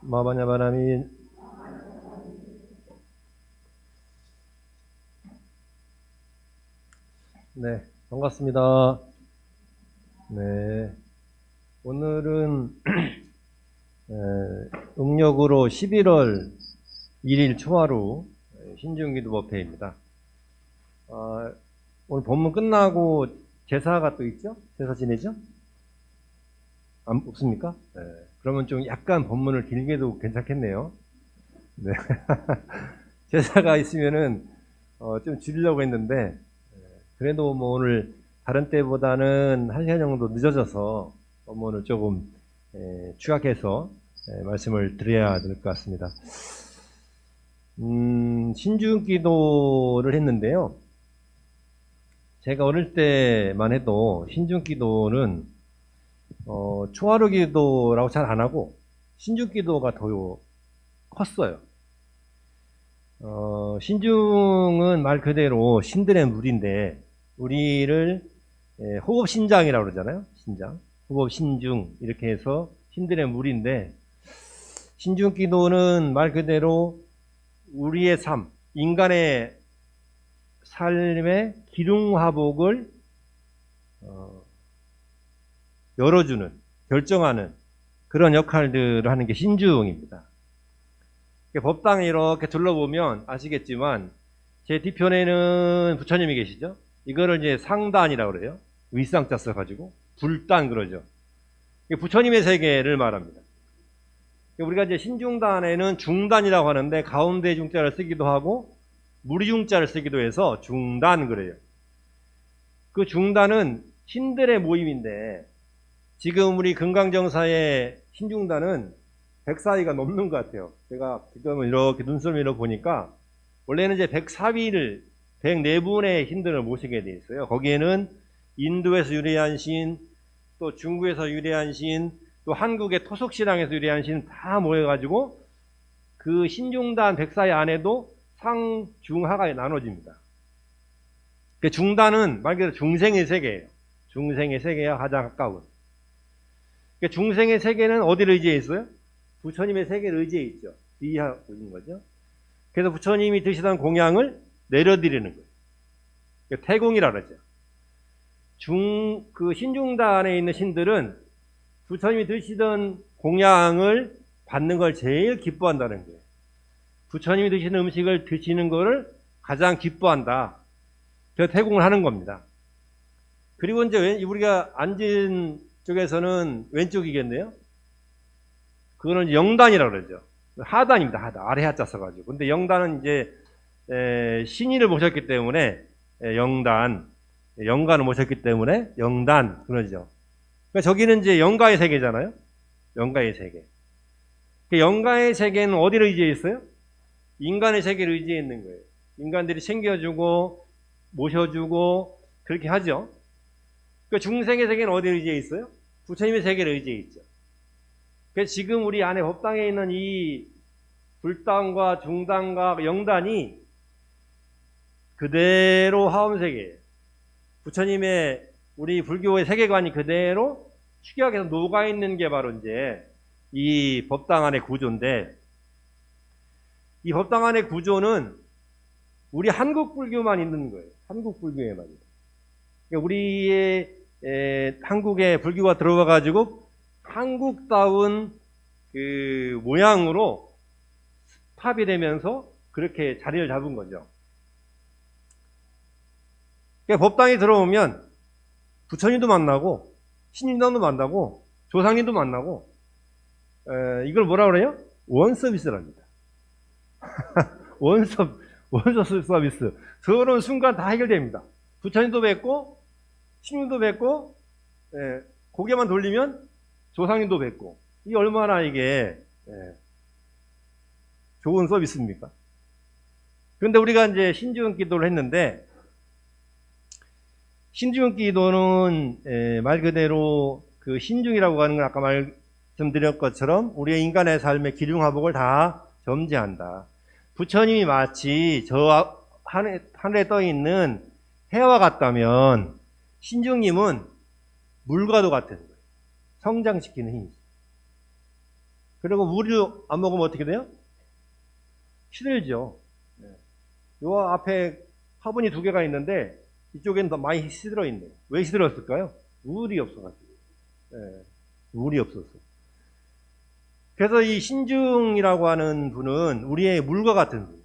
마바냐바라미. 네, 반갑습니다. 네, 오늘은 음력으로 11월 1일 초하루 신중기도법회입니다. 오늘 본문 끝나고 제사가 또 있죠? 제사 지내죠? 없습니까? 네, 그러면 좀 약간 본문을 길게도 괜찮겠네요. 네. 제사가 있으면은 좀 줄이려고 했는데 그래도 뭐 오늘 다른 때보다는 1시간 정도 늦어져서 본문을 조금 추각해서 말씀을 드려야 될 것 같습니다. 신중기도를 했는데요. 제가 어릴 때만 해도 신중기도는 초하루 기도라고 잘 안 하고 신중기도가 더 컸어요. 신중은 말 그대로 신들의 물인데 우리를 호흡신장이라고 그러잖아요. 신장, 호흡신중 이렇게 해서 신들의 물인데 신중기도는 말 그대로 우리의 삶, 인간의 삶의 기륭화복을 열어주는, 결정하는 그런 역할들을 하는 게 신중입니다. 법당에 이렇게 둘러보면 아시겠지만 제 뒤편에는 부처님이 계시죠. 이거를 이제 상단이라고 그래요. 윗상자 써가지고 불단 그러죠. 부처님의 세계를 말합니다. 우리가 이제 신중단에는 중단이라고 하는데 가운데 중자를 쓰기도 하고 무리중자를 쓰기도 해서 중단 그래요. 그 중단은 신들의 모임인데 지금 우리 금강정사의 신중단은 104위가 넘는 것 같아요. 제가 지금 이렇게 눈썰미로 보니까 원래는 이제 104위를 104분의 신들을 모시게 돼 있어요. 거기에는 인도에서 유래한 신, 또 중국에서 유래한 신, 또 한국의 토속신앙에서 유래한 신 다 모여가지고 그 신중단 104위 안에도 상중하가 나눠집니다. 그 중단은 말 그대로 중생의 세계예요. 중생의 세계와 가장 가까운. 중생의 세계는 어디를 의지해 있어요? 부처님의 세계를 의지해 있죠. 비하고 있는 거죠. 그래서 부처님이 드시던 공양을 내려드리는 거예요. 태공이라 그러죠. 그 신중단에 있는 신들은 부처님이 드시던 공양을 받는 걸 제일 기뻐한다는 거예요. 부처님이 드시는 음식을 드시는 거를 가장 기뻐한다. 그래서 태공을 하는 겁니다. 그리고 이제 우리가 앉은 쪽에서는 왼쪽이겠네요. 그거는 영단이라고 그러죠. 하단입니다. 하단. 아래 하자 써가지고. 근데 영단은 이제 신인을 모셨기 때문에 영간을 모셨기 때문에 영단 그러죠. 그러니까 저기는 이제 영가의 세계잖아요. 영가의 세계. 영가의 세계는 어디를 의지해 있어요? 인간의 세계를 의지해 있는 거예요. 인간들이 챙겨주고 모셔주고 그렇게 하죠. 그러니까 중생의 세계는 어디를 의지해 있어요? 부처님의 세계를 의지해 있죠. 그래서 지금 우리 안에 법당에 있는 이 불단과 중단과 영단이 그대로 화엄세계예요. 부처님의 우리 불교의 세계관이 그대로 축약해서 녹아있는 게 바로 이제 이 법당 안의 구조인데 이 법당 안의 구조는 우리 한국 불교만 있는 거예요. 한국 불교에만. 그러니까 우리의 한국에 불교가 들어와 가지고 한국다운 그 모양으로 탑이 되면서 그렇게 자리를 잡은 거죠. 그러니까 법당에 들어오면 부처님도 만나고 신인당도 만나고 조상님도 만나고 이걸 뭐라 그래요? 원 서비스랍니다. 원서 서비스. 그런 순간 다 해결됩니다. 부처님도 뵙고 신님도 뵙고 고개만 돌리면 조상님도 뵙고 이게 얼마나 이게 좋은 서비스입니까? 그런데 우리가 이제 신중 기도를 했는데 신중 기도는 말 그대로 그 신중이라고 하는 건 아까 말씀드린 것처럼 우리의 인간의 삶의 기륭화복을 다 점지한다. 부처님이 마치 저 하늘에 떠 있는 해와 같다면 신중님은 물과도 같은 거예요. 성장시키는 힘이죠. 그리고 우유 안 먹으면 어떻게 돼요? 시들죠. 네. 요 앞에 화분이 두 개가 있는데 이쪽에는 더 많이 시들어 있네요. 왜 시들었을까요? 물이 없어가지고. 네. 물이 없어서. 그래서 이 신중이라고 하는 분은 우리의 물과 같은 분,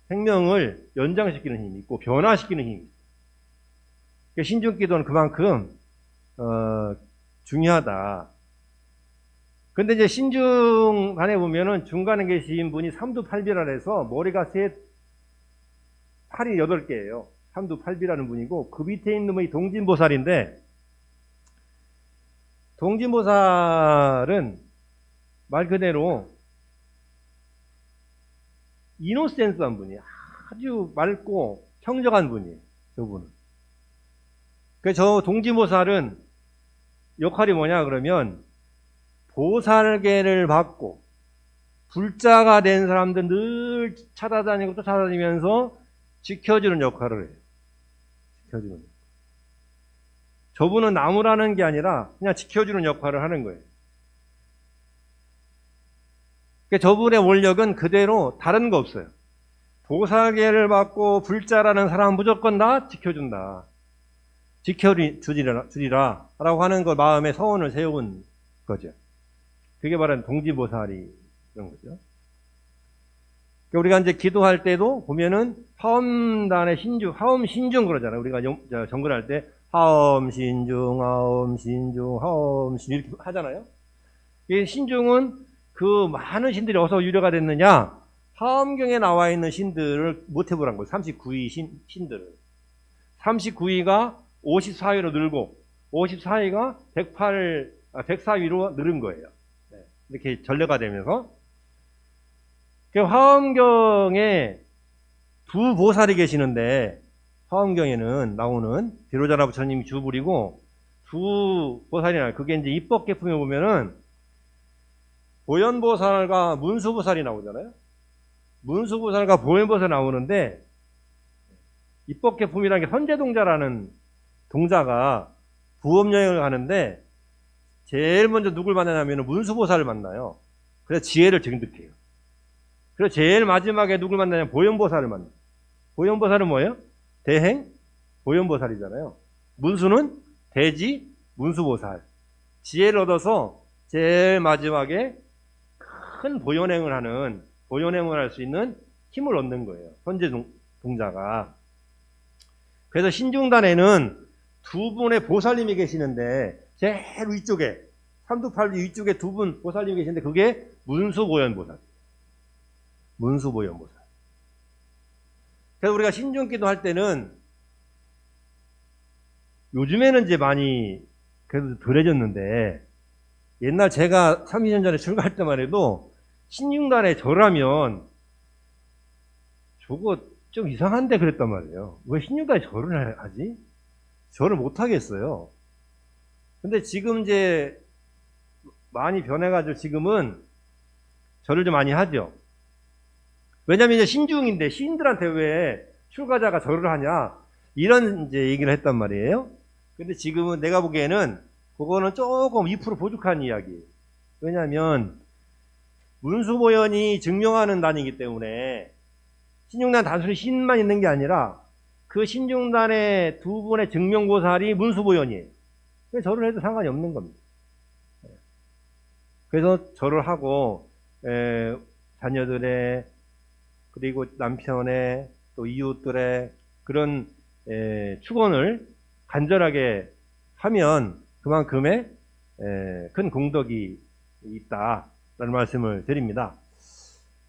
생명을 연장시키는 힘이 있고 변화시키는 힘이 있어요. 신중기도는 그만큼 중요하다. 근데 이제 신중간에 보면은 중간에 계신 분이 삼두팔비라 해서 머리가 셋, 팔이 8개예요. 삼두팔비라는 분이고 그 밑에 있는 분이 동진보살인데, 동진보살은 말 그대로 이노센스한 분이에요. 아주 맑고 청정한 분이에요. 저분은. 그래서 저 동진보살은 역할이 뭐냐 그러면 보살계를 받고 불자가 된 사람들 늘 찾아다니고 또 찾아다니면서 지켜주는 역할을 해요. 지켜주는. 저분은 나무라는 게 아니라 그냥 지켜주는 역할을 하는 거예요. 그러니까 저분의 원력은 그대로 다른 거 없어요. 보살계를 받고 불자라는 사람은 무조건 다 지켜준다. 지켜주리라 라고 하는 거 마음에 서원을 세운 거죠. 그게 바로 동지보살이 그런 거죠. 그러니까 우리가 이제 기도할 때도 보면은 화엄단의 화엄 신중 그러잖아요. 우리가 정근할 때 화엄 신중, 화엄 신중, 화엄 신중 이렇게 하잖아요. 이 신중은 그 많은 신들이 어디서 유래가 됐느냐? 화엄경에 나와 있는 신들을 모티브로 거예요. 39위 신들을. 39위가 54위로 늘고 54위가 104위로 늘은 거예요. 이렇게 전래가 되면서. 화엄경에 두 보살이 계시는데, 화엄경에는 나오는 비로자나 부처님이 주불이고 두 보살이 나와요. 그게 이제 입법계품에 보면은 보현보살과 문수보살이 나오잖아요. 문수보살과 보현보살이 나오는데, 입법계품이라는 게 선제동자라는 동자가 부업여행을 가는데 제일 먼저 누굴 만나냐면 문수보살을 만나요. 그래서 지혜를 증득해요. 그래서 제일 마지막에 누굴 만나냐면 보현보살을 만나요. 보현보살은 뭐예요? 대행 보현보살이잖아요. 문수는 대지 문수보살. 지혜를 얻어서 제일 마지막에 큰 보현행을 할 수 있는 힘을 얻는 거예요. 선제 동자가. 그래서 신중단에는 두 분의 보살님이 계시는데, 제일 위쪽에, 삼두팔비 위쪽에 두 분 보살님이 계시는데, 그게 문수보현보살. 문수보현보살. 그래서 우리가 신중기도 할 때는, 요즘에는 이제 많이 그래도 덜해졌는데, 옛날 제가 30년 전에 출가할 때만 해도, 신중단에 절하면, 저거 좀 이상한데 그랬단 말이에요. 왜 신중단에 절을 하지? 절을 못 하겠어요. 근데 지금 이제 많이 변해가지고 지금은 절을 좀 많이 하죠. 왜냐면 이제 신중인데 시인들한테 왜 출가자가 절을 하냐, 이런 이제 얘기를 했단 말이에요. 근데 지금은 내가 보기에는 그거는 조금 2% 부족한 이야기예요. 왜냐면 문수보현이 증명하는 단이기 때문에, 신중단 단순히 신만 있는 게 아니라 그 신중단의 두 분의 증명보살이 문수보현이에요. 그래서 절을 해도 상관이 없는 겁니다. 그래서 절을 하고 자녀들의, 그리고 남편의, 또 이웃들의 그런 축원을 간절하게 하면 그만큼의 큰 공덕이 있다라는 말씀을 드립니다.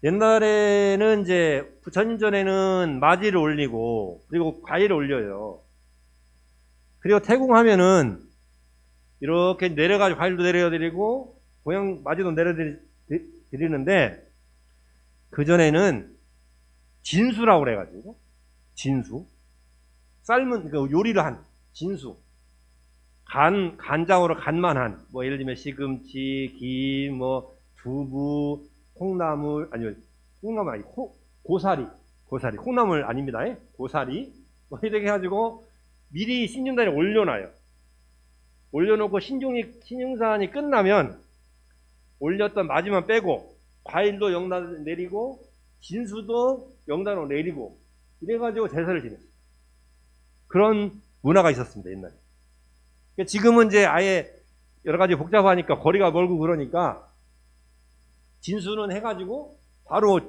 옛날에는 이제 부처님 전에는 마지를 올리고 그리고 과일을 올려요. 그리고 태공하면은 이렇게 내려가지고 과일도 내려드리고 고향 마지도 내려드리는데, 그전에는 진수라고 그래가지고, 진수, 삶은 그 요리를 한 진수, 간장으로 간만 한, 뭐 예를 들면 시금치, 김, 뭐 두부, 콩나물, 아니면 콩나물 아니 고사리, 콩나물 아닙니다. 고사리, 뭐 이렇게 해가지고 미리 신중단에 올려놔요. 올려놓고 신중산이 끝나면 올렸던 마지막 빼고 과일도 영단 내리고 진수도 영단으로 내리고 이래가지고 제사를 지냈어요. 그런 문화가 있었습니다, 옛날에. 지금은 이제 아예 여러 가지 복잡하니까 거리가 멀고 그러니까 진수는 해가지고 바로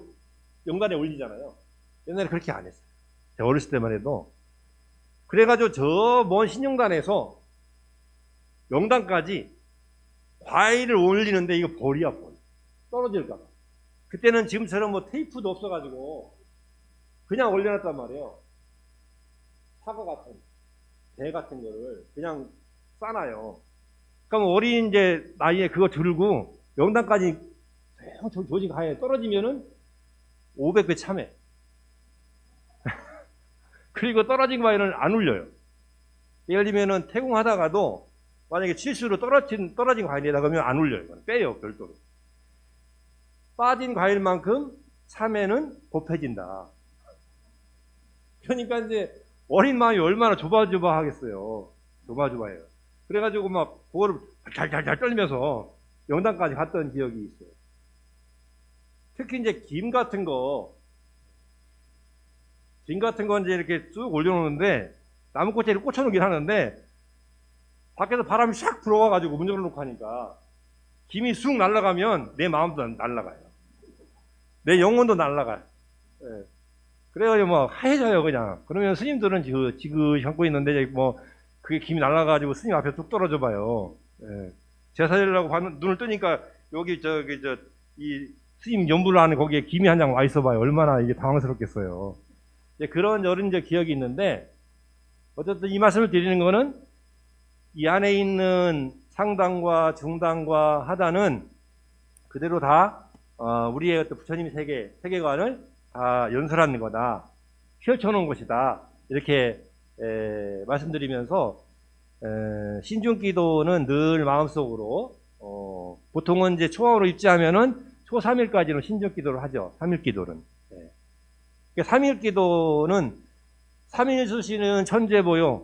영단에 올리잖아요. 옛날에 그렇게 안 했어요. 제가 어렸을 때만 해도. 그래가지고 저 먼 신영단에서 영단까지 과일을 올리는데 이거 벌이야, 벌. 떨어질까봐. 그때는 지금처럼 뭐 테이프도 없어가지고 그냥 올려놨단 말이에요. 사과 같은, 배 같은 거를 그냥 싸놔요. 그럼 어린 이제 나이에 그거 들고 영단까지 조직 하에 떨어지면은 500배 참해. 그리고 떨어진 과일은 안 울려요. 예를 들면은 태공하다가도 만약에 실수로 떨어진 과일이다 그러면 안 울려요. 이건 빼요, 별도로. 빠진 과일만큼 참외는 곱해진다. 그러니까 이제 어린 마음이 얼마나 조바조바하겠어요. 조바조바해요. 그래가지고 막 그거를 잘잘잘 떨면서 영단까지 갔던 기억이 있어요. 특히 이제 김 같은 건 이제 이렇게 쭉 올려놓는데 나무꽃에 꽂혀놓긴 하는데 밖에서 바람이 샥 불어와가지고 문 열어놓고 하니까 김이 쑥 날아가면 내 마음도 날아가요. 내 영혼도 날아가요. 예. 그래가지고 뭐 하얘져요 그냥. 그러면 스님들은 지그시 감고 있는데 뭐 그게 김이 날아가지고 스님 앞에 뚝 떨어져 봐요. 예. 제사 지내려고 눈을 뜨니까 여기 이 스님 연불 안에 거기에 김이 한 장 와 있어 봐요. 얼마나 이게 당황스럽겠어요. 그런 어린 기억이 있는데 어쨌든 이 말씀을 드리는 거는 이 안에 있는 상단과 중단과 하단은 그대로 다 우리의 어떤 부처님 세계관을 다 연설하는 거다, 펼쳐놓은 것이다, 이렇게 말씀드리면서 신중기도는 늘 마음속으로 보통은 이제 초하로 입지하면은 초 3일까지는 신중기도를 하죠. 3일기도는. 3일기도는 3일수시는 천재보요,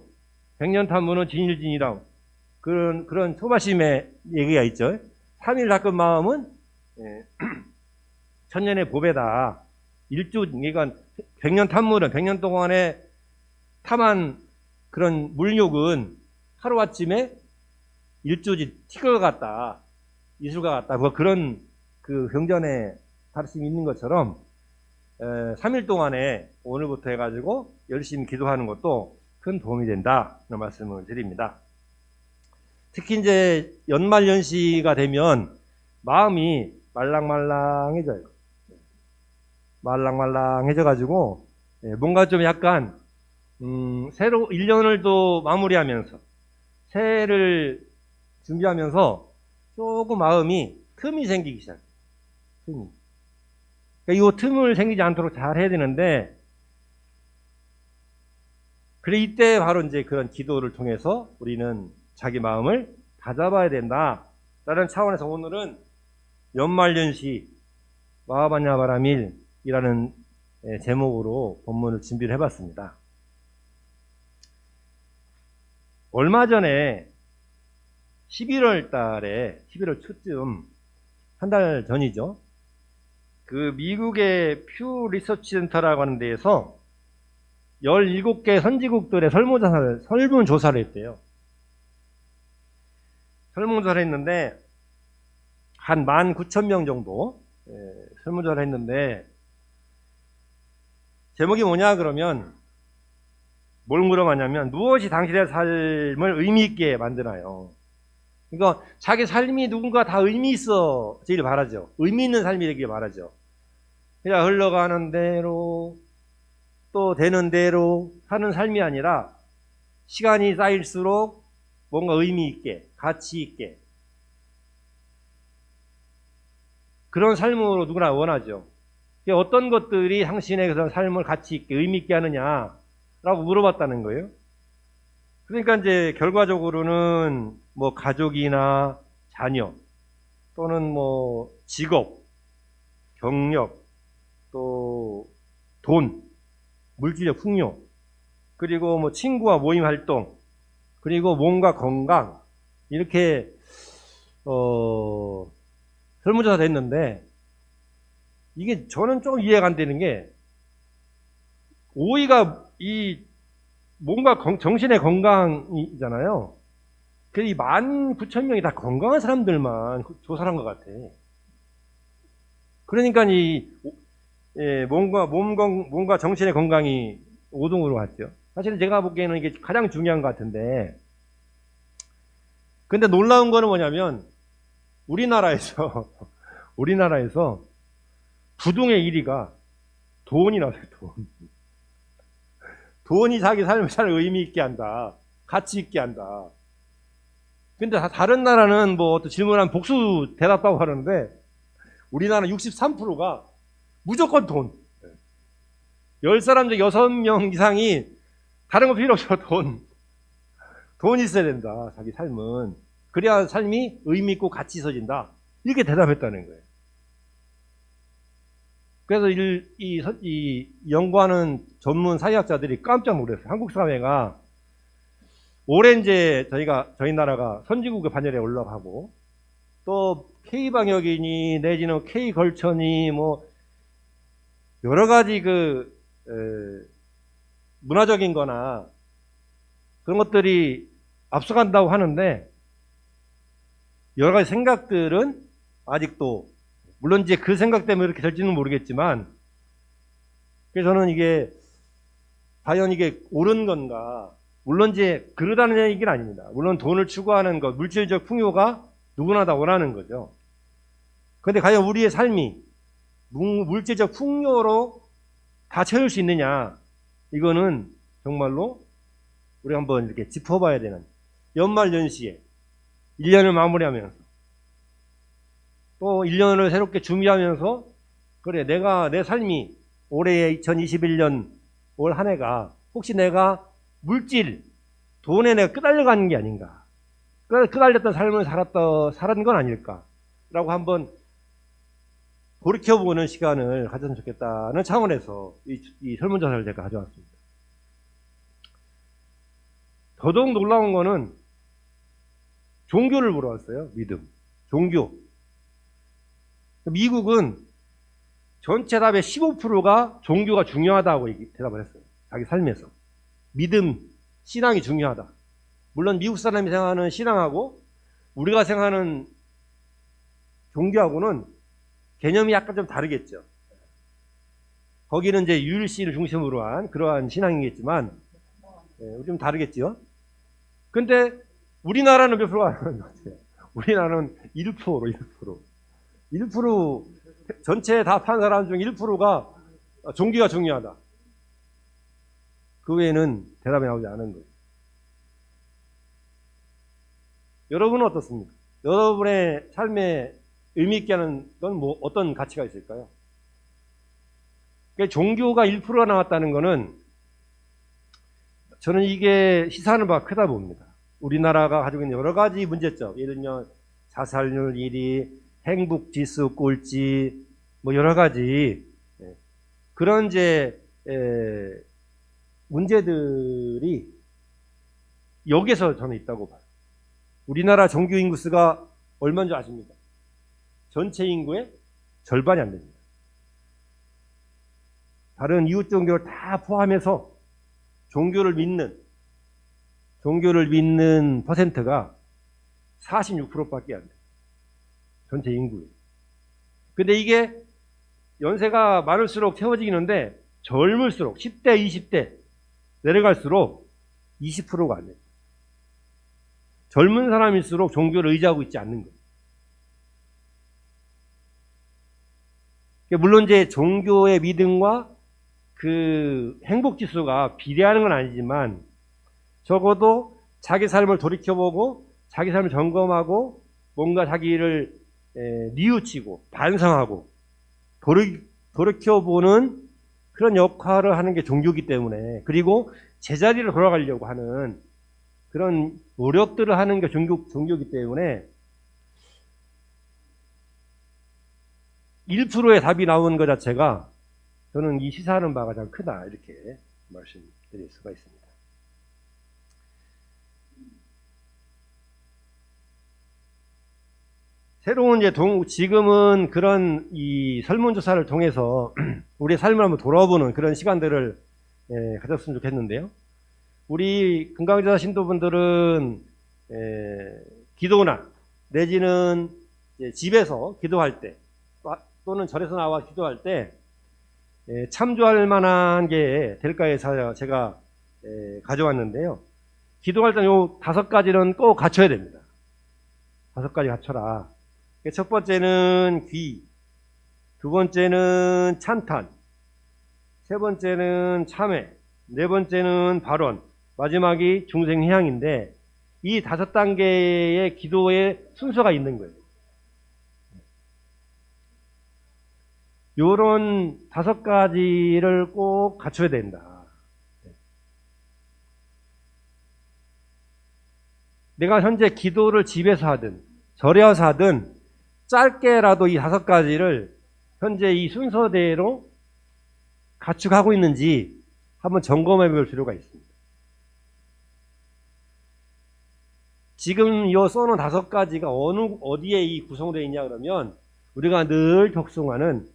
백년탐무는 진일진이라 그런 초마심의 얘기가 있죠. 3일 닦은 마음은 천년의 보배다. 그러니까 백년탐무는 100년 동안에 탐한 그런 물욕은 하루아침에 일주지 티거 같다, 이술가 같다. 그런 그 경전에 가르침이 있는 것처럼 3일 동안에 오늘부터 해가지고 열심히 기도하는 것도 큰 도움이 된다, 그런 말씀을 드립니다. 특히 이제 연말연시가 되면 마음이 말랑말랑해져요. 말랑말랑해져가지고 뭔가 좀 약간 새로 1년을 또 마무리하면서 새해를 준비하면서 조금 마음이 틈이 생기기 시작해요. 틈이. 그러니까 이 틈을 생기지 않도록 잘 해야 되는데, 그래 이때 바로 이제 그런 기도를 통해서 우리는 자기 마음을 다잡아야 된다라는 차원에서 오늘은 연말연시 마하반야바라밀이라는 제목으로 본문을 준비를 해봤습니다. 얼마 전에 11월 달에 11월 초쯤 한 달 전이죠. 그 미국의 퓨 리서치 센터라고 하는 데에서 17개 선지국들의 설문조사를 했대요. 설문조사를 했는데 한 19,000명 정도 설문조사를 했는데, 제목이 뭐냐 그러면 뭘 물어봤냐면 무엇이 당신의 삶을 의미 있게 만드나요? 그러니까 자기 삶이 누군가 다 의미 있어지길 바라죠. 의미 있는 삶이 되길 바라죠. 그냥 흘러가는 대로 또 되는 대로 사는 삶이 아니라 시간이 쌓일수록 뭔가 의미 있게, 가치 있게, 그런 삶으로 누구나 원하죠. 어떤 것들이 당신의 그런 삶을 가치 있게, 의미 있게 하느냐라고 물어봤다는 거예요. 그러니까 이제 결과적으로는 뭐 가족이나 자녀 또는 뭐 직업, 경력, 또 돈, 물질적 풍요, 그리고 뭐 친구와 모임 활동, 그리고 몸과 건강, 이렇게 설문조사도 했는데 이게 저는 좀 이해가 안 되는 게 오이가 이 뭔가 정신의 건강이잖아요. 그래서 이 19,000명이 다 건강한 사람들만 조사를 한 것 같아. 그러니까 몸과 정신의 건강이 5등으로 갔죠. 사실은 제가 보기에는 이게 가장 중요한 것 같은데, 근데 놀라운 거는 뭐냐면 우리나라에서 부동의 1위가 돈이 나와요. 돈이 자기 삶을 잘 의미 있게 한다, 가치 있게 한다. 근데 다른 나라는 뭐 또 질문하면 복수 대답하고 하는데 우리나라는 63%가 무조건 돈. 10사람 중 6명 이상이 다른 거 필요 없어. 돈이 있어야 된다, 자기 삶은. 그래야 삶이 의미 있고 가치 있어진다. 이렇게 대답했다는 거예요. 그래서 이 연구하는 전문 사회학자들이 깜짝 놀랐어요. 한국 사회가 올해 이제 저희 나라가 선진국의 반열에 올라가고 또 K방역이니 내지는 K걸쳐니 뭐 여러 가지 문화적인 거나 그런 것들이 앞서간다고 하는데 여러 가지 생각들은 아직도 물론 이제 그 생각 때문에 이렇게 될지는 모르겠지만 그래서 저는 이게 과연 이게 옳은 건가, 물론 이제 그러다는 얘기는 아닙니다. 물론 돈을 추구하는 것, 물질적 풍요가 누구나 다 원하는 거죠. 그런데 과연 우리의 삶이 물질적 풍요로 다 채울 수 있느냐, 이거는 정말로 우리 한번 이렇게 짚어봐야 되는, 연말 연시에 1년을 마무리하면서 또 1년을 새롭게 준비하면서 그래, 내 삶이 올해 2021년 올 한 해가 혹시 내가 물질, 돈에 내가 끄달려가는 게 아닌가, 끄달렸던 삶을 살았던 건 아닐까라고 한번 돌이켜보는 시간을 가졌으면 좋겠다는 차원에서 이 설문조사를 제가 가져왔습니다. 더더욱 놀라운 거는 종교를 물어봤어요. 믿음, 종교. 미국은 전체 답의 15%가 종교가 중요하다고 대답을 했어요. 자기 삶에서. 믿음, 신앙이 중요하다. 물론 미국 사람이 생각하는 신앙하고 우리가 생각하는 종교하고는 개념이 약간 좀 다르겠죠. 거기는 이제 유일신을 중심으로 한 그러한 신앙이겠지만 좀 다르겠죠. 근데 우리나라는 몇 프로가 안 하는 것 같아요. 우리나라는 1%로 1% 전체 답한 사람 중 1%가 종교가 중요하다. 그 외에는 대답이 나오지 않은 거예요. 여러분은 어떻습니까? 여러분의 삶에 의미 있게 하는 건 뭐 어떤 가치가 있을까요? 그러니까 종교가 1%가 나왔다는 거는 저는 이게 시사하는 바가 크다 봅니다. 우리나라가 가지고 있는 여러 가지 문제점, 예를 들면 자살률 1위, 행복지수 꼴찌, 뭐 여러 가지 그런 이제 문제들이 여기서 저는 있다고 봐요. 우리나라 정규 인구수가 얼마인 줄 아십니까? 전체 인구의 절반이 안 됩니다. 다른 이웃 종교를 다 포함해서 종교를 믿는 퍼센트가 46%밖에 안 돼요. 전체 인구에. 근데 이게 연세가 많을수록 채워지기는데 젊을수록 10대, 20대 내려갈수록 20%가 안 돼요. 젊은 사람일수록 종교를 의지하고 있지 않는 거예요. 물론 이제 종교의 믿음과 그 행복지수가 비례하는 건 아니지만 적어도 자기 삶을 돌이켜보고 자기 삶을 점검하고 뭔가 자기를 뉘우치고 반성하고 돌이켜보는 그런 역할을 하는 게 종교이기 때문에, 그리고 제자리로 돌아가려고 하는 그런 노력들을 하는 게 종교이기 때문에 1%의 답이 나오는 것 자체가 저는 이 시사하는 바가 참 크다, 이렇게 말씀드릴 수가 있습니다. 새로운 이제 지금은 그런 이 설문조사를 통해서 우리의 삶을 한번 돌아보는 그런 시간들을 가졌으면 좋겠는데요. 우리 금강자 신도분들은 기도나 내지는 이제 집에서 기도할 때 또는 절에서 나와 기도할 때 참조할 만한 게 될까 해서 제가 가져왔는데요. 기도할 때 요 5가지는 꼭 갖춰야 됩니다. 5가지 갖춰라. 첫 번째는 귀, 두 번째는 찬탄, 세 번째는 참회, 네 번째는 발언, 마지막이 중생회향인데 이 5단계의 기도의 순서가 있는 거예요. 요런 5가지를 꼭 갖춰야 된다. 내가 현재 기도를 집에서 하든 절에 와서 하든 짧게라도 이 5가지를 현재 이 순서대로 갖추고 있는지 한번 점검해 볼 필요가 있습니다. 지금 이 써놓은 5가지가 어디에 이 구성되어 있냐 그러면 우리가 늘 격송하는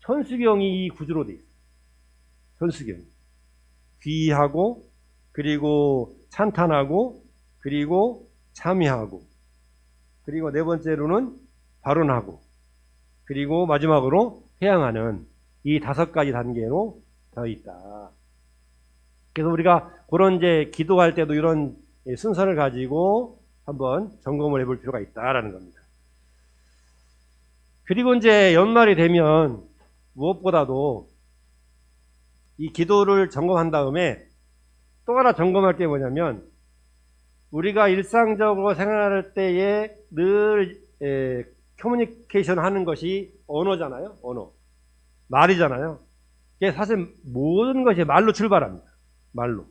천수경이 이 구조로 되어 있어요. 천수경. 귀하고, 그리고 찬탄하고, 그리고 참여하고, 그리고 네 번째로는 발언하고, 그리고 마지막으로 회양하는 이 5가지 단계로 되어 있다. 그래서 우리가 그런 이제 기도할 때도 이런 순서를 가지고 한번 점검을 해볼 필요가 있다라는 겁니다. 그리고 이제 연말이 되면 무엇보다도 이 기도를 점검한 다음에 또 하나 점검할 게 뭐냐면 우리가 일상적으로 생활할 때에 늘 커뮤니케이션 하는 것이 언어잖아요. 언어. 말이잖아요. 이게 사실 모든 것이 말로 출발합니다. 말로.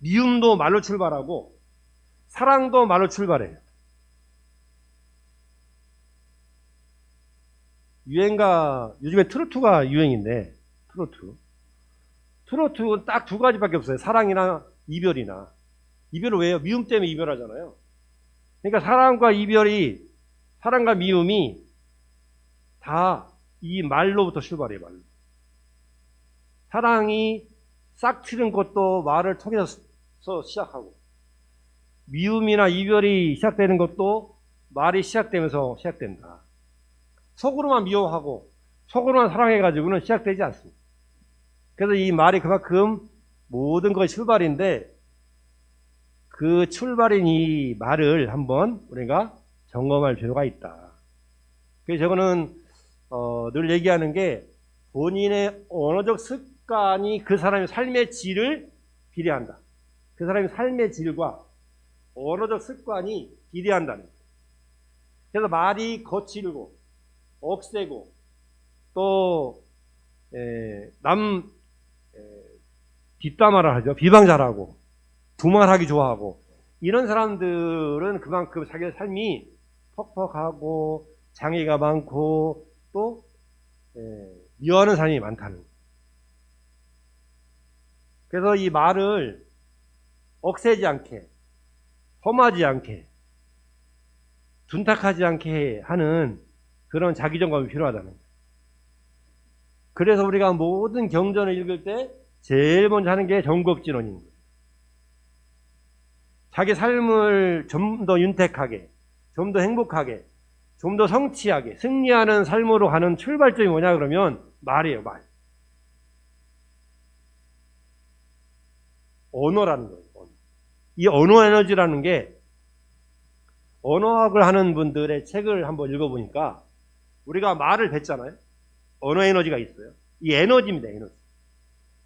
미움도 말로 출발하고 사랑도 말로 출발해요. 요즘에 트로트가 유행인데 트로트는 딱 2가지밖에 없어요. 사랑이나 이별이나. 이별은 왜요? 미움 때문에 이별하잖아요. 그러니까 사랑과 미움이 다 이 말로부터 출발해요. 말로. 사랑이 싹 트는 것도 말을 통해서 시작하고, 미움이나 이별이 시작되는 것도 말이 시작되면서 시작된다. 속으로만 미워하고 속으로만 사랑해가지고는 시작되지 않습니다. 그래서 이 말이 그만큼 모든 것이 출발인데 그 출발인 이 말을 한번 우리가 점검할 필요가 있다. 그래서 저거는 늘 얘기하는 게 본인의 언어적 습관이 그 사람의 삶의 질을 비례한다. 그 사람의 삶의 질과 언어적 습관이 비례한다는 거예요. 그래서 말이 거칠고 억세고 또 뒷담화를 하죠. 비방 잘하고 두말하기 좋아하고 이런 사람들은 그만큼 자기의 삶이 퍽퍽하고 장애가 많고 또 미워하는 사람이 많다는 거예요. 그래서 이 말을 억세지 않게 험하지 않게 둔탁하지 않게 하는 그런 자기 점검이 필요하다는 거예요. 그래서 우리가 모든 경전을 읽을 때 제일 먼저 하는 게 정곡진언인 거예요. 자기 삶을 좀 더 윤택하게, 좀 더 행복하게, 좀 더 성취하게, 승리하는 삶으로 가는 출발점이 뭐냐 그러면 말이에요, 말. 언어라는 거예요. 언어. 이 언어 에너지라는 게 언어학을 하는 분들의 책을 한번 읽어보니까 우리가 말을 뱉잖아요. 언어 에너지가 있어요. 이 에너지입니다, 에너지.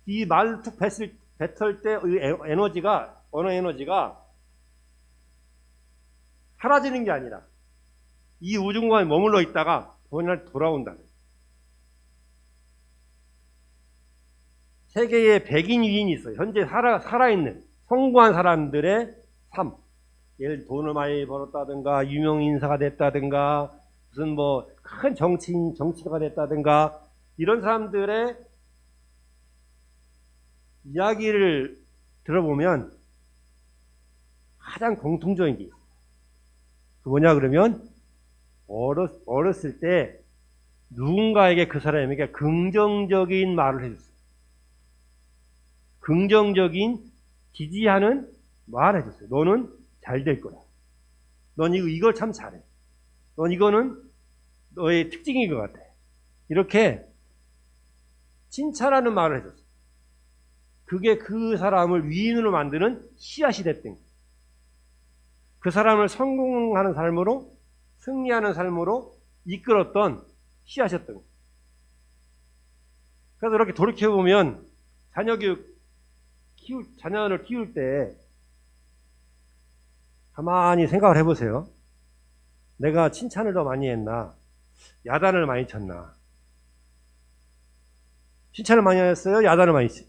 이 말 툭 뱉을 때 이 에너지가, 언어 에너지가 사라지는 게 아니라 이 우주 공간에 머물러 있다가 본인한테 돌아온다는 거예요. 세계에 백인 위인이 있어요. 현재 살아있는 성공한 사람들의 삶. 예를 들어 돈을 많이 벌었다든가 유명 인사가 됐다든가 무슨 뭐 큰 정치가가 됐다든가 이런 사람들의 이야기를 들어보면 가장 공통적인 게 있어요. 그 뭐냐 그러면 어렸을 때 누군가에게 그 사람에게 긍정적인 말을 해줬어요. 긍정적인 지지하는 말을 해줬어요. 너는 잘 될 거야. 넌 이걸 참 잘해. 넌 이거는 너의 특징인 것 같아. 이렇게 칭찬하는 말을 해줬어요. 그게 그 사람을 위인으로 만드는 씨앗이 됐던 거예요. 그 사람을 성공하는 삶으로, 승리하는 삶으로 이끌었던 씨앗이었던 거예요. 그래서 이렇게 돌이켜보면 자녀를 키울 때 가만히 생각을 해보세요. 내가 칭찬을 더 많이 했나? 야단을 많이 쳤나? 칭찬을 많이 했어요? 야단을 많이 했어요?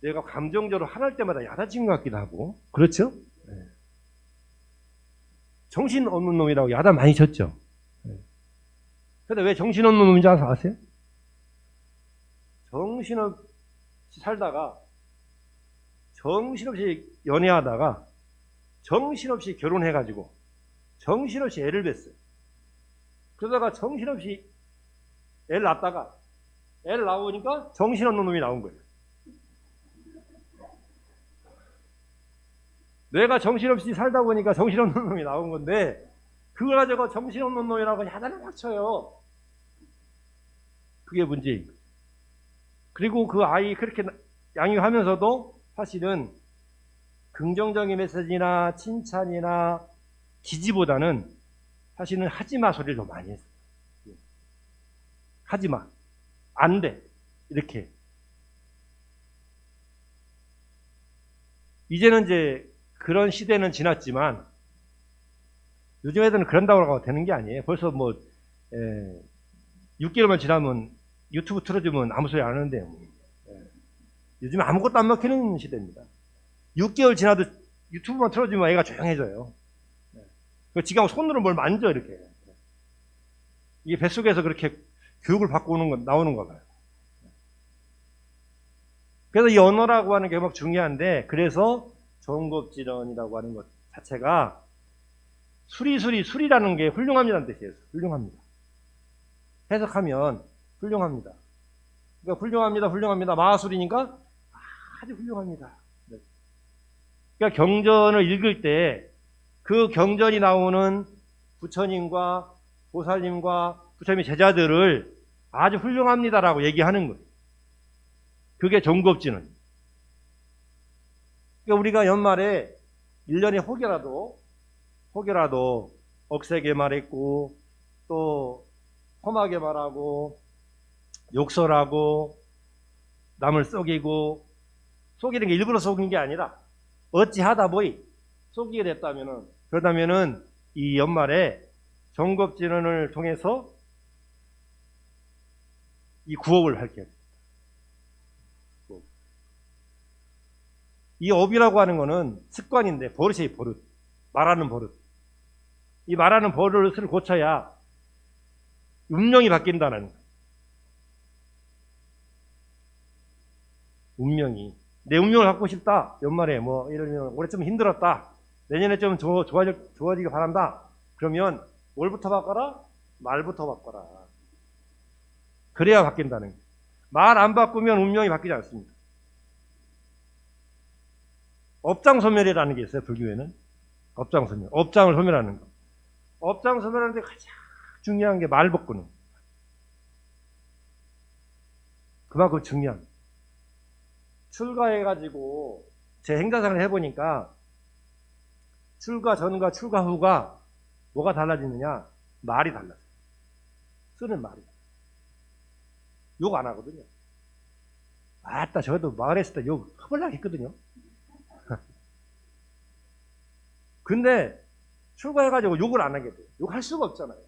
내가 감정적으로 화날 때마다 야단친 것 같기도 하고, 그렇죠? 네. 정신 없는 놈이라고 야단 많이 쳤죠. 네. 근데 왜 정신 없는 놈인지 아세요? 정신없이 살다가, 정신없이 연애하다가, 정신없이 결혼해가지고, 정신없이 애를 뱄어요. 그러다가 정신없이 애를 낳다가, 애를 낳으니까 정신없는 놈이 나온 거예요. 내가 정신없이 살다 보니까 정신없는 놈이 나온 건데, 그걸 가지고 정신없는 놈이라고 야단을 막 쳐요. 그게 문제인 거예요. 그리고 그 아이 그렇게 양육하면서도 사실은 긍정적인 메시지나 칭찬이나 지지보다는 사실은 하지마 소리를 더 많이 했어요. 하지마. 안 돼. 이렇게. 이제는 이제 그런 시대는 지났지만 요즘 애들은 그런다고 하고 되는 게 아니에요. 벌써 6개월만 지나면 유튜브 틀어주면 아무 소리 안 하는데요. 요즘 아무것도 안 먹히는 시대입니다. 6개월 지나도 유튜브만 틀어주면 애가 조용해져요. 지가 손으로 뭘 만져 이렇게. 이게 뱃속에서 그렇게 교육을 받고 나오는 거 봐요. 그래서 이 언어라고 하는 게 막 중요한데, 그래서 종급질언이라고 하는 것 자체가 수리라는 게 훌륭합니다는 뜻이에요. 훌륭합니다. 해석하면 훌륭합니다. 그러니까 훌륭합니다. 마술이니까 아주 훌륭합니다. 그러니까 경전을 읽을 때 그 경전이 나오는 부처님과 보살님과 부처님의 제자들을 아주 훌륭합니다라고 얘기하는 거예요. 그게 종급진언. 그러니까 우리가 연말에 1년에 혹여라도 억세게 말했고, 또 험하게 말하고, 욕설하고, 남을 속이는 게 일부러 속인 게 아니라 어찌하다 보이 속이게 그러다면은 이 연말에 종급진언을 통해서 이 구업을 할게요. 이 업이라고 하는 거는 습관인데, 버릇이에요, 버릇. 말하는 버릇. 이 말하는 버릇을 고쳐야 운명이 바뀐다는 거예요. 운명이. 내 운명을 바꾸고 싶다. 연말에 예를 들면 올해 좀 힘들었다. 내년에 좀 좋아지길 바란다. 그러면 뭘부터 바꿔라? 말부터 바꿔라. 그래야 바뀐다는 거예요. 말 안 바꾸면 운명이 바뀌지 않습니다. 업장소멸이라는 게 있어요, 불교에는. 업장소멸. 업장을 소멸하는 거. 업장 소멸하는데 가장 중요한 게 말 바꾸는 거. 그만큼 중요합니다. 출가해가지고 제 행자상을 해보니까 출가 전과 출가 후가 뭐가 달라지느냐? 말이 달라져요. 쓰는 말이. 욕 안 하거든요. 아따, 저도 말했을 때 욕 허벌나게 했거든요. 근데 출가해가지고 욕을 안 하게 돼요. 욕할 수가 없잖아요.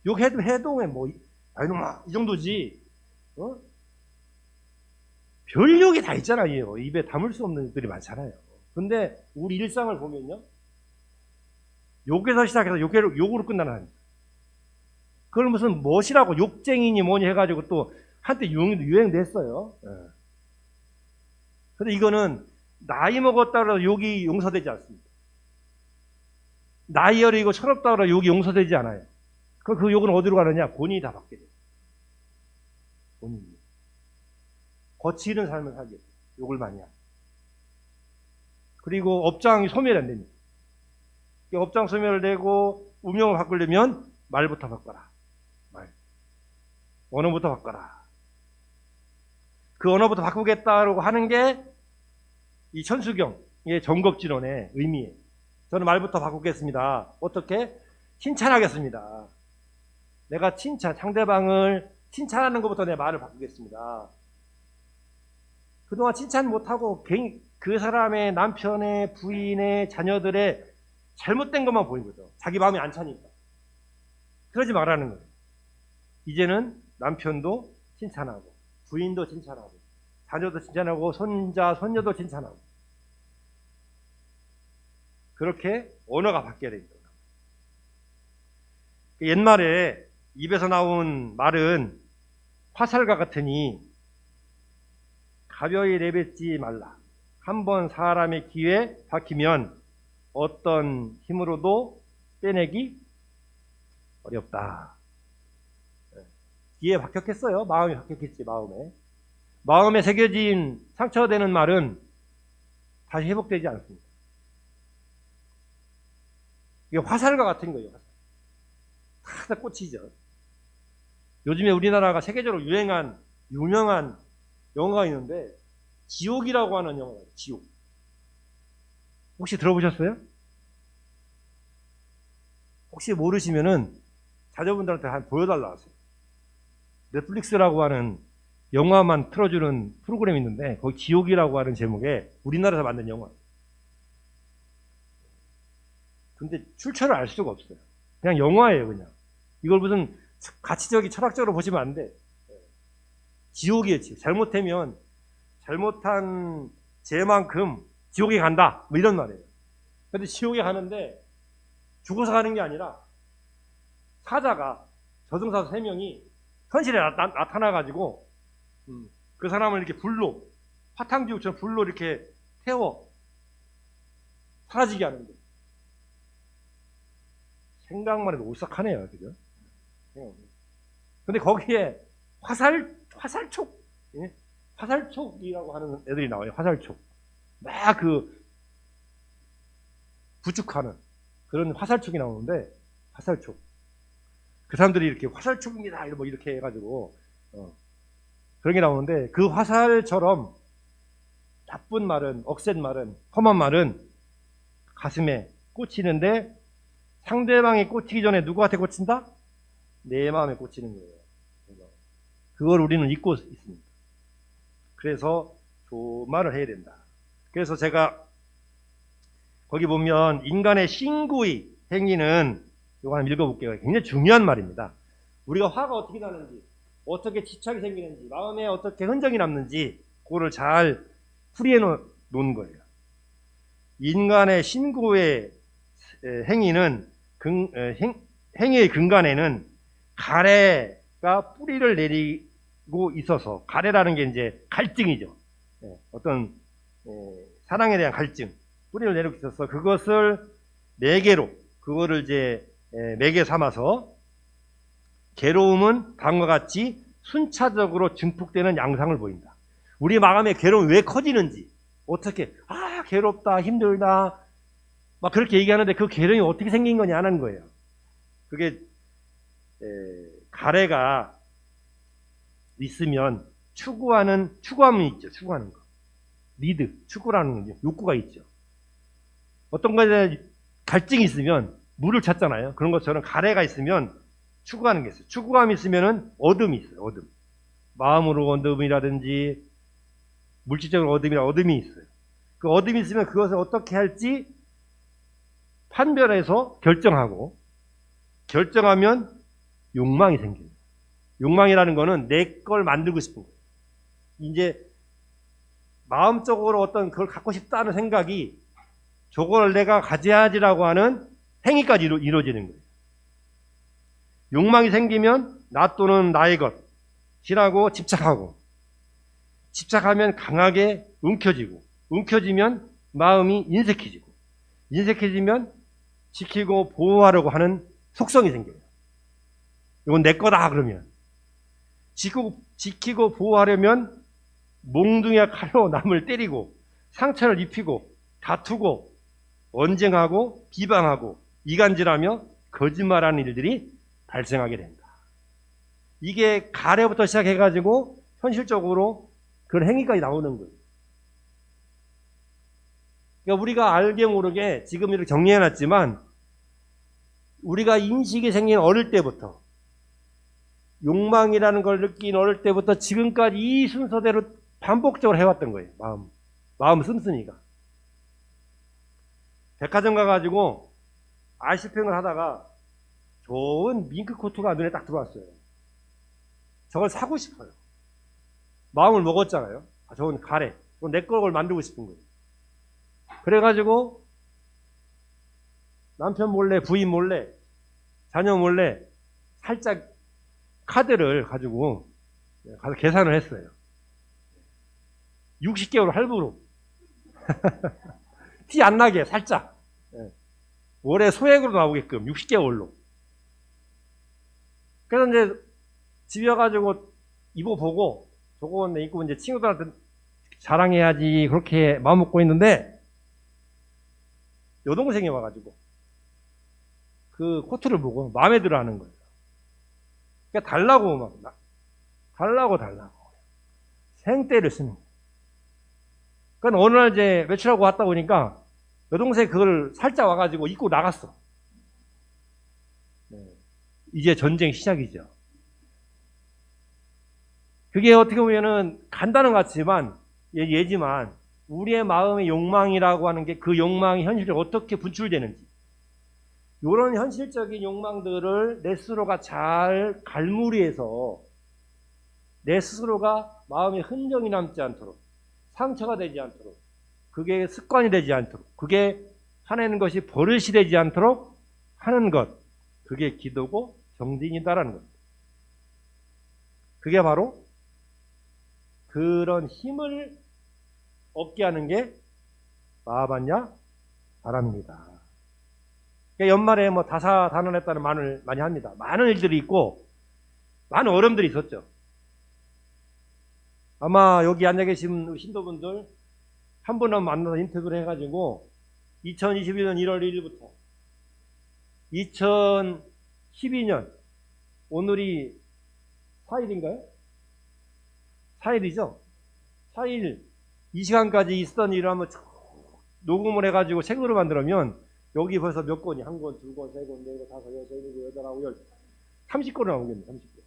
욕해도 해동에 아이놈아, 이 정도지. 별 욕이 다 있잖아요. 입에 담을 수 없는 것들이 많잖아요. 근데 우리 일상을 보면요, 욕에서 시작해서 욕으로 끝나는. 그걸 무슨 멋이라고 욕쟁이니 뭐니 해가지고 또 한때 유행됐어요. 근데 이거는 나이 먹었다고 욕이 용서되지 않습니다. 나이 어리고 철없다고 욕이 용서되지 않아요. 그 욕은 어디로 가느냐? 본인이 다 받게 돼요. 본인이. 거칠은 삶을 살게 돼요. 욕을 많이 하고. 그리고 업장이 소멸이 안 됩니다. 업장 소멸되고 운명을 바꾸려면 말부터 바꿔라. 말. 언어부터 바꿔라. 그 언어부터 바꾸겠다고 하는 게 이 천수경의 정겁진언의 의미예요. 저는 말부터 바꾸겠습니다. 어떻게? 칭찬하겠습니다. 내가 상대방을 칭찬하는 것부터 내 말을 바꾸겠습니다. 그동안 칭찬 못하고 그 사람의 남편의 부인의 자녀들의 잘못된 것만 보인 거죠. 자기 마음이 안 차니까. 그러지 말라는 거예요. 이제는 남편도 칭찬하고 부인도 칭찬하고 자녀도 칭찬하고 손자, 손녀도 칭찬하고 그렇게 언어가 바뀌어야 됩니다. 옛말에 입에서 나온 말은 화살과 같으니 가벼이 내뱉지 말라. 한번 사람의 귀에 박히면 어떤 힘으로도 빼내기 어렵다. 귀에 박혔겠어요? 마음이 박혔겠지, 마음에. 마음에 새겨진 상처되는 말은 다시 회복되지 않습니다. 이게 화살과 같은 거예요. 다 꽂히죠. 요즘에 우리나라가 세계적으로 유행한 유명한 영화가 있는데 지옥이라고 하는 영화가 있어요. 지옥. 혹시 들어보셨어요? 혹시 모르시면은 자녀분들한테 한 보여달라 하세요. 넷플릭스라고 하는 영화만 틀어주는 프로그램이 있는데 거기 지옥이라고 하는 제목의 우리나라에서 만든 영화예요. 근데 출처를 알 수가 없어요. 그냥 영화예요, 그냥. 이걸 무슨 가치적이 철학적으로 보시면 안 돼. 지옥이에요, 지옥. 잘못하면 잘못한 죄만큼 지옥에 간다. 뭐 이런 말이에요. 근데 지옥에 가는데 죽어서 가는 게 아니라 사자가 저승사자 3명이 현실에 나타나가지고 그 사람을 이렇게 불로 화탕지옥처럼 불로 이렇게 태워 사라지게 하는 거예요. 생각만 해도 오싹하네요, 그죠? 근데 거기에 화살촉, 예? 화살촉이라고 하는 애들이 나와요. 화살촉. 막 부축하는 그런 화살촉이 나오는데, 화살촉. 그 사람들이 이렇게 화살촉입니다. 이렇게 해가지고, 그런 게 나오는데, 그 화살처럼 나쁜 말은, 억센 말은, 험한 말은 가슴에 꽂히는데, 상대방이 꽂히기 전에 누구한테 꽂힌다? 내 마음에 꽂히는 거예요. 그걸 우리는 잊고 있습니다. 그래서 좋은 말을 해야 된다. 그래서 제가 거기 보면 인간의 신구의 행위는 이거 하나 읽어볼게요. 굉장히 중요한 말입니다. 우리가 화가 어떻게 나는지, 어떻게 집착이 생기는지, 마음에 어떻게 흔적이 남는지 그거를 잘 풀이해 놓은 거예요. 인간의 신구의 행위는 행위의 근간에는 가래가 뿌리를 내리고 있어서, 가래라는 게 이제 갈증이죠. 어떤 사랑에 대한 갈증, 뿌리를 내리고 있어서 그것을 매개로, 그거를 이제 매개 삼아서 괴로움은 다음과 같이 순차적으로 증폭되는 양상을 보인다. 우리 마음의 괴로움이 왜 커지는지, 어떻게 괴롭다, 힘들다 막 그렇게 얘기하는데 그 괴로움이 어떻게 생긴 거냐는 거예요. 그게 가래가 있으면 추구함이 있죠. 추구하는 거. 니드, 추구라는 거, 욕구가 있죠. 어떤 것에 갈증이 있으면 물을 찾잖아요. 그런 것처럼 가래가 있으면 추구하는 게 있어요. 추구함이 있으면은 어둠이 있어요. 어둠. 마음으로 어둠이라든지 물질적으로 어둠이 있어요. 그 어둠이 있으면 그것을 어떻게 할지 판별해서 결정하면 욕망이 생깁니다. 욕망이라는 거는 내 걸 만들고 싶은 거예요. 이제 마음적으로 어떤 그걸 갖고 싶다는 생각이 저걸 내가 가져야지라고 하는 행위까지 이루어지는 거예요. 욕망이 생기면 나 또는 나의 것이라고 집착하면 강하게 움켜쥐고, 움켜쥐면 마음이 인색해지고, 인색해지면 지키고 보호하려고 하는 속성이 생겨요. 이건 내 거다 그러면. 지키고 보호하려면 몽둥이와 칼로 남을 때리고 상처를 입히고 다투고 언쟁하고 비방하고 이간질하며 거짓말하는 일들이 발생하게 된다. 이게 가래부터 시작해가지고 현실적으로 그런 행위까지 나오는 거예요. 그러니까 우리가 알게 모르게 지금 이렇게 정리해놨지만 우리가 인식이 생긴 어릴 때부터 욕망이라는 걸 느낀 어릴 때부터 지금까지 이 순서대로 반복적으로 해왔던 거예요. 마음 씀씀이가. 백화점 가가지고 아이스팩을 하다가 좋은 밍크 코트가 눈에 딱 들어왔어요. 저걸 사고 싶어요. 마음을 먹었잖아요. 좋은 가래. 내 걸 만들고 싶은 거예요. 그래가지고 남편 몰래, 부인 몰래, 자녀 몰래 살짝 카드를 가지고 가서 계산을 했어요. 60개월 할부로. 티 안 나게 살짝. 올해 소액으로 나오게끔 60개월로. 그래서 이제 집에 와가지고 입어보고 저거 입고 이제 친구들한테 자랑해야지 그렇게 마음 먹고 있는데 여동생이 와가지고 그 코트를 보고 마음에 들어 하는 거예요. 그러니까 달라고 달라고 생떼를 쓰는 거예요. 그러니까 어느 날 이제 외출하고 왔다 보니까 여동생이 그걸 살짝 와가지고 입고 나갔어. 이제 전쟁 시작이죠. 그게 어떻게 보면은 간단한 것 같지만 예지만 우리의 마음의 욕망이라고 하는 게 그 욕망이 현실에 어떻게 분출되는지 이런 현실적인 욕망들을 내 스스로가 잘 갈무리해서 내 스스로가 마음에 흔적이 남지 않도록 상처가 되지 않도록 그게 습관이 되지 않도록 그게 화내는 것이 버릇이 되지 않도록 하는 것 그게 기도고 정진이다라는 겁니다. 그게 바로 그런 힘을 얻게 하는 게 마하반야 바람입니다. 그러니까 연말에 뭐 다사다난했다는 말을 많이 합니다. 많은 일들이 있고 많은 어려움들이 있었죠. 아마 여기 앉아 계신 신도분들 한 분은 만나서 인터뷰를 해가지고 2021년 1월 1일부터 2012년 오늘이 4일인가요? 4일이죠? 4일 이 시간까지 있었던 일을 한번 녹음을 해가지고 책으로 만들면 여기 벌써 몇 권이 한 권, 두 권, 세 권, 네 권, 다섯, 여섯, 일곱, 여덟, 아홉, 열 30권을 나오겠네. 30권.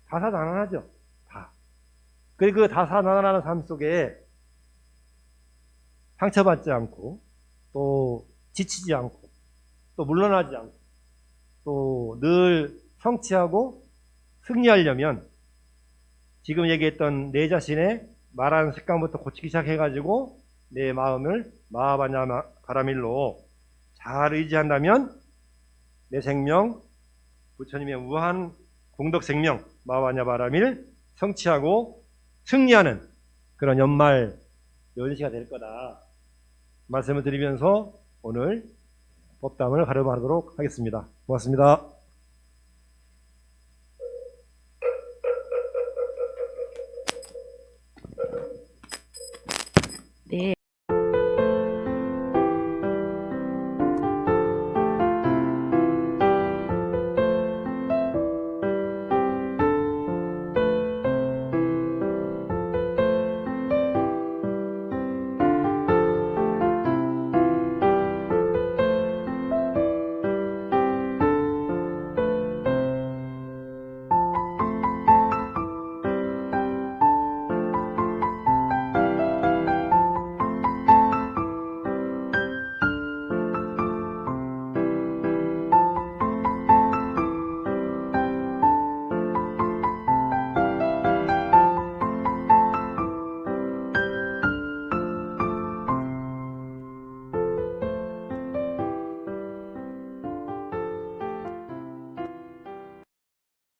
다사다난하죠. 다. 그리고 그 다사다난한 삶 속에 상처받지 않고 또 지치지 않고 또 물러나지 않고 또 늘 성취하고 승리하려면 지금 얘기했던 내 자신의 말하는 습관부터 고치기 시작해가지고 내 마음을 마하반야 바라밀로 잘 의지한다면 내 생명 부처님의 무한 공덕 생명 마하반야 바라밀 성취하고 승리하는 그런 연말 연시가 될 거다 말씀을 드리면서 오늘 법담을 가름하도록 하겠습니다. 고맙습니다.